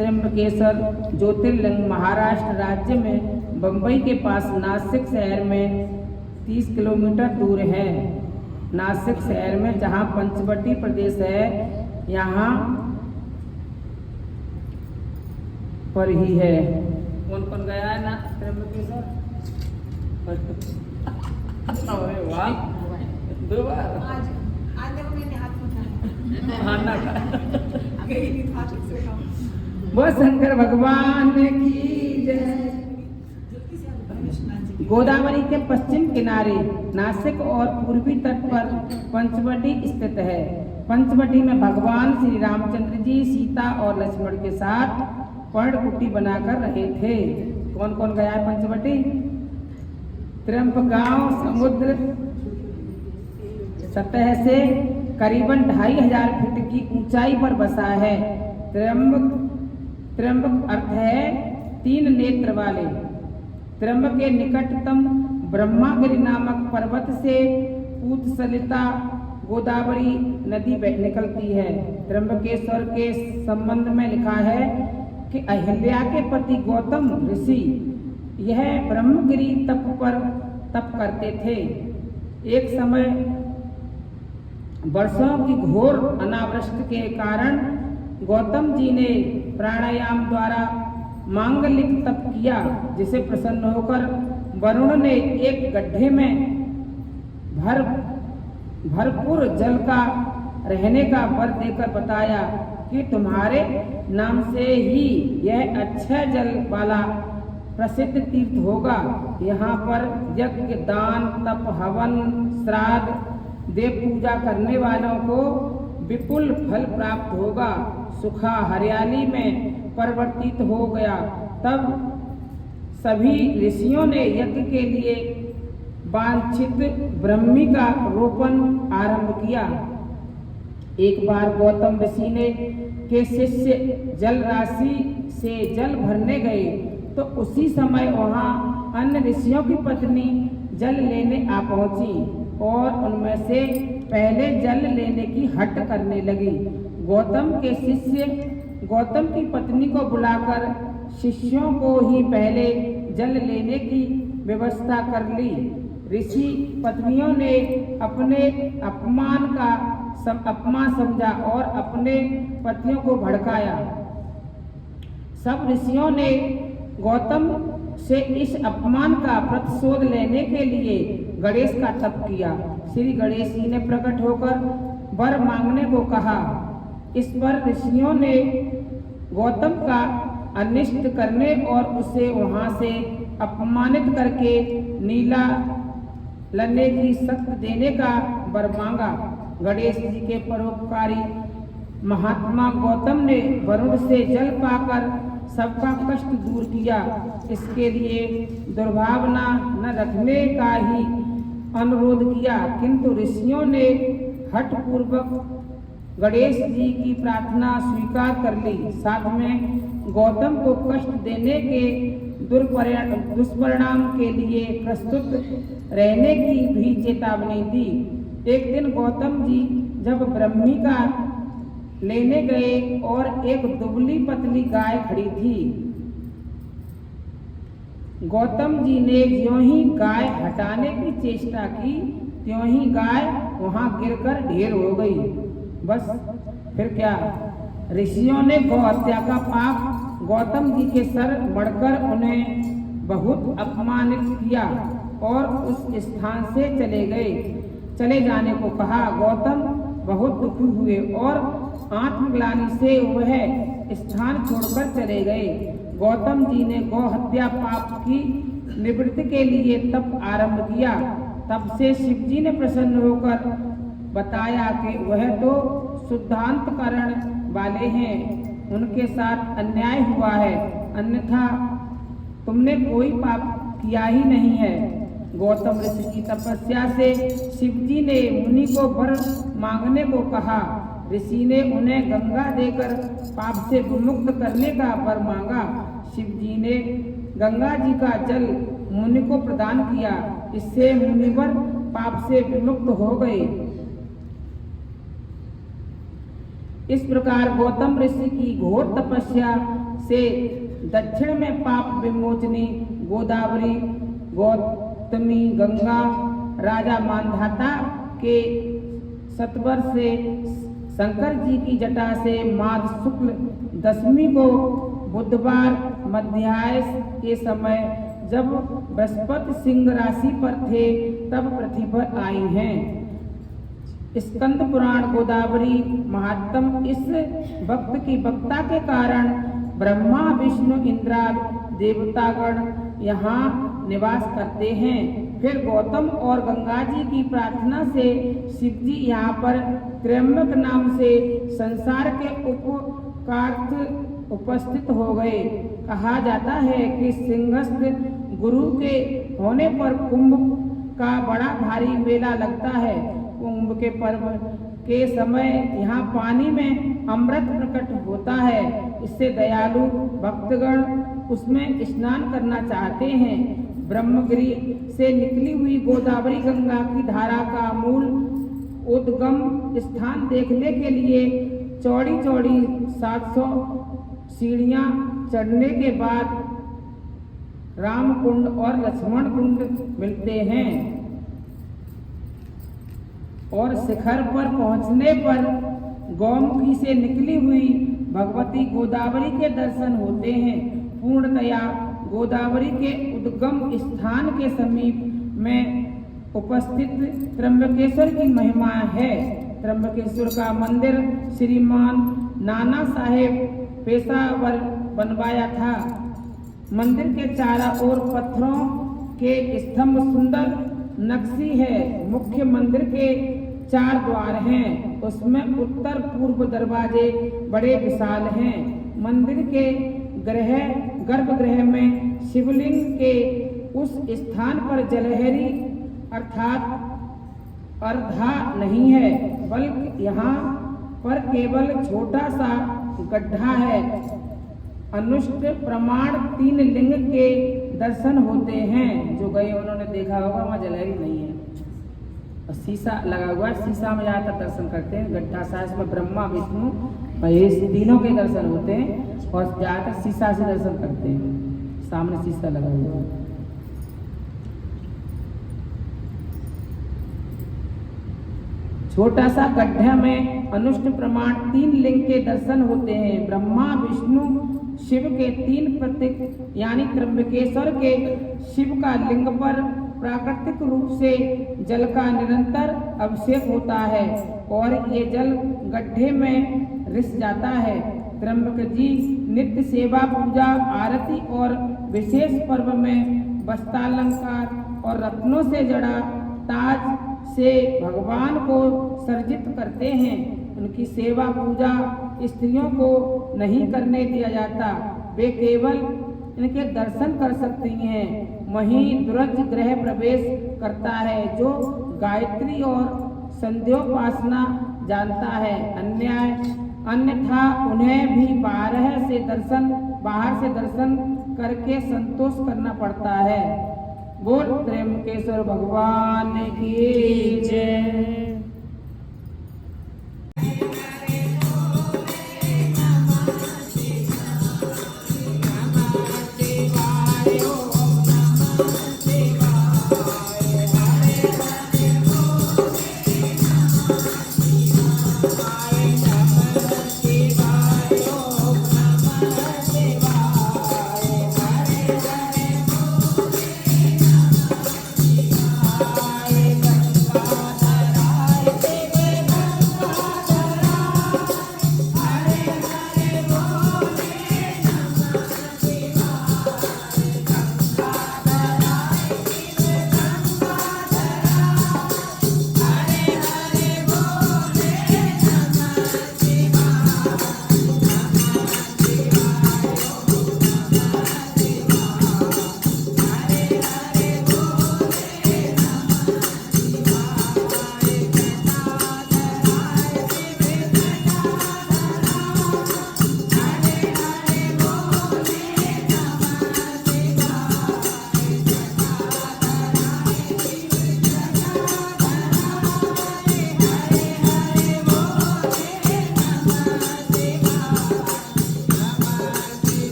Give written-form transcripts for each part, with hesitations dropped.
त्र्यंबकेश्वर ज्योतिर्लिंग महाराष्ट्र राज्य में बम्बई के पास नासिक शहर में 30 किलोमीटर दूर है। नासिक शहर में जहाँ पंचवटी प्रदेश है यहाँ पर ही है। कौन कौन गया है ना त्र्यंबकेश्वर? अरे वाह, 2 बार। आज देखो मैंने हाथ उठाया। हाँ ना गई नहीं था ठीक से काम। वो शंकर भगवान की जय। गोदावरी के पश्चिम किनारे नासिक और पूर्वी तट पर पंचवटी स्थित है। पंचवटी में भगवान श्री रामचंद्र जी सीता और लक्ष्मण के साथ पर्णकुटी बनाकर रहे थे। कौन कौन गया है पंचवटी? त्र्यंबगांव समुद्र सतह से करीबन 2500 फीट की ऊंचाई पर बसा है। त्र्यंबक अर्थ है 3 नेत्र वाले। त्र्यंबक के निकटतम ब्रह्मागिरि नामक पर्वत से पूतसलिता गोदावरी नदी निकलती है। त्र्यंबकेश्वर के संबंध में लिखा है कि अहिल्या के पति गौतम ऋषि यह ब्रह्मगिरि तप पर तप करते थे। एक समय वर्षों की घोर अनावृष्टि के कारण गौतम जी ने प्राणायाम द्वारा मांगलिक तप किया, जिसे प्रसन्न होकर वरुण ने एक गड्ढे में भरपूर जल का रहने का वर देकर बताया कि तुम्हारे नाम से ही यह अक्षय जल वाला प्रसिद्ध तीर्थ होगा। यहाँ पर यज्ञ, दान, तप, हवन, श्राद्ध, देव पूजा करने वालों को विपुल फल प्राप्त होगा। सुखा हरियाली में परिवर्तित हो गया। तब सभी ऋषियों ने यज्ञ के लिए वांछित ब्रह्मी का रोपण आरंभ किया। एक बार गौतम ऋषि ने के शिष्य जल राशि से जल भरने गए तो उसी समय वहाँ अन्य ऋषियों की पत्नी जल लेने आ पहुंची और उनमें से पहले जल लेने की हट करने लगी। गौतम के शिष्य गौतम की पत्नी को बुलाकर शिष्यों को ही पहले जल लेने की व्यवस्था कर ली। ऋषि पत्नियों ने अपने अपमान समझा और अपने पतियों को भड़काया। सब ऋषियों ने गौतम से इस अपमान का प्रतिशोध लेने के लिए गणेश का तप किया। श्री गणेश जी ने प्रकट होकर वर मांगने को कहा। इस पर ऋषियों ने गौतम का अनिष्ट करने और उसे वहां से अपमानित करके नीला लड़ने की शक्ति देने का वर मांगा। गणेश जी के परोपकारी महात्मा गौतम ने वरुण से जल पाकर सबका कष्ट दूर किया। इसके लिए दुर्भावना न रखने का ही अनुरोध किया, किंतु ऋषियों ने हठपूर्वक गणेश जी की प्रार्थना स्वीकार कर ली। साथ में गौतम को कष्ट देने के दुष्परिणाम के लिए प्रस्तुत रहने की भी चेतावनी दी। एक दिन गौतम जी जब ब्रह्मी का लेने गए और एक दुबली पतली गाय खड़ी थी। गौतम जी ने ज्यों ही गाय हटाने की चेष्टा की त्यों ही गाय वहां गिरकर ढेर हो गई। बस फिर क्या, ऋषियों ने गौ हत्या का पाप गौतम जी के सर मढ़कर उन्हें बहुत अपमानित किया और उस स्थान से चले जाने को कहा। गौतम बहुत दुखी हुए और आत्मग्लानि से वह स्थान छोड़कर चले गए। गौतम जी ने गौ हत्या पाप की निवृत्ति के लिए तप आरंभ किया। तब से शिव जी ने प्रसन्न होकर बताया कि वह तो शुद्धांतकरण वाले हैं, उनके साथ अन्याय हुआ है, अन्यथा तुमने कोई पाप किया ही नहीं है। गौतम ऋषि की तपस्या से शिव जी ने मुनि को वर मांगने को कहा। ऋषि ने उन्हें गंगा देकर पाप से विमुक्त करने का वर मांगा। शिव जी ने गंगा जी का जल मुनि को प्रदान किया। इससे मुनिवर पाप से विमुक्त हो गए। इस प्रकार गौतम ऋषि की घोर तपस्या से दक्षिण में पाप विमोचनी गोदावरी गौतमी गंगा, राजा मांधाता के सतवर से शंकर जी की जटा से माघ शुक्ल दशमी को बुधवार मध्याह्न के समय जब बृहस्पति सिंह राशि पर थे तब पृथ्वी पर आई हैं। स्कंद पुराण गोदावरी महात्म इस भक्त की भक्ता के कारण ब्रह्मा विष्णु इंद्रादि देवतागण यहाँ निवास करते हैं। फिर गौतम और गंगा जी की प्रार्थना से शिव जी यहाँ पर त्र्यंबक नाम से संसार के उपकार्थ उपस्थित हो गए। कहा जाता है कि सिंहस्थ गुरु के होने पर कुंभ का बड़ा भारी मेला लगता है। कुंभ के पर्व के समय यहाँ पानी में अमृत प्रकट होता है। इससे दयालु भक्तगण उसमें स्नान करना चाहते हैं। ब्रह्मगिरी से निकली हुई गोदावरी गंगा की धारा का मूल उद्गम स्थान देखने के लिए चौड़ी चौड़ी 700 सीढ़ियां चढ़ने के बाद राम कुंड और लक्ष्मण कुंड मिलते हैं और शिखर पर पहुंचने पर गौमुखी से निकली हुई भगवती गोदावरी के दर्शन होते हैं। पूर्णतया गोदावरी के उद्गम स्थान के समीप में उपस्थित त्र्यंबकेश्वर की महिमा है। त्र्यंबकेश्वर का मंदिर श्रीमान नाना साहेब पेशावर बनवाया था। मंदिर के चारों ओर पत्थरों के स्तंभ सुंदर नक्शी है। मुख्य मंदिर के 4 द्वार हैं, उसमें उत्तर पूर्व दरवाजे बड़े विशाल हैं। मंदिर के गर्भगृह में शिवलिंग के उस स्थान पर जलहरी अर्थात अर्धा नहीं है, बल्कि यहाँ पर केवल छोटा सा गड्ढा है। अनुष्ट प्रमाण 3 लिंग के दर्शन होते हैं। जो गए उन्होंने देखा होगा वहाँ जलहरी नहीं है और शीशा लगा हुआ है। शीशा में ज़्यादातर दर्शन करते हैं। गड्ढा सा इसमें ब्रह्मा विष्णु महेश तीनों के दर्शन होते हैं और ज़्यादातर शीशा से दर्शन करते हैं। सामने शीशा लगा हुआ है। छोटा सा गड्ढा में अनुष्ट प्रमाण 3 लिंग के दर्शन होते हैं। ब्रह्मा विष्णु शिव के 3 प्रतीक यानी त्र्यंबकेश्वर के शिव का लिंग पर प्राकृतिक रूप से जल का निरंतर अभिषेक होता है और ये जल गड्ढे में रिस जाता है। त्र्यंबक जी नित्य सेवा पूजा आरती और विशेष पर्व में वस्त्रालंकार और रत्नों से जड़ा ताज से भगवान को सर्जित करते हैं। उनकी सेवा पूजा स्त्रियों को नहीं करने दिया जाता, वे केवल इनके दर्शन कर सकती हैं। वहीं दुर्ज गृह प्रवेश करता है जो गायत्री और संध्योपासना जानता है। अन्यथा उन्हें भी बाहर से दर्शन करके संतोष करना पड़ता है। बोल त्र्यंबकेश्वर भगवान की जय।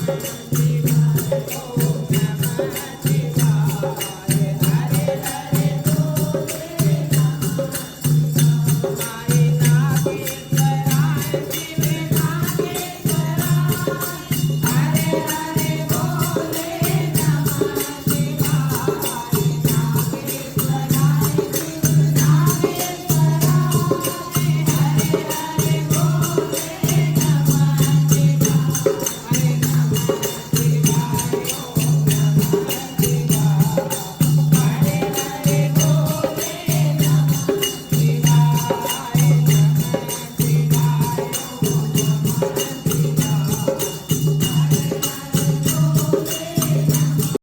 शिव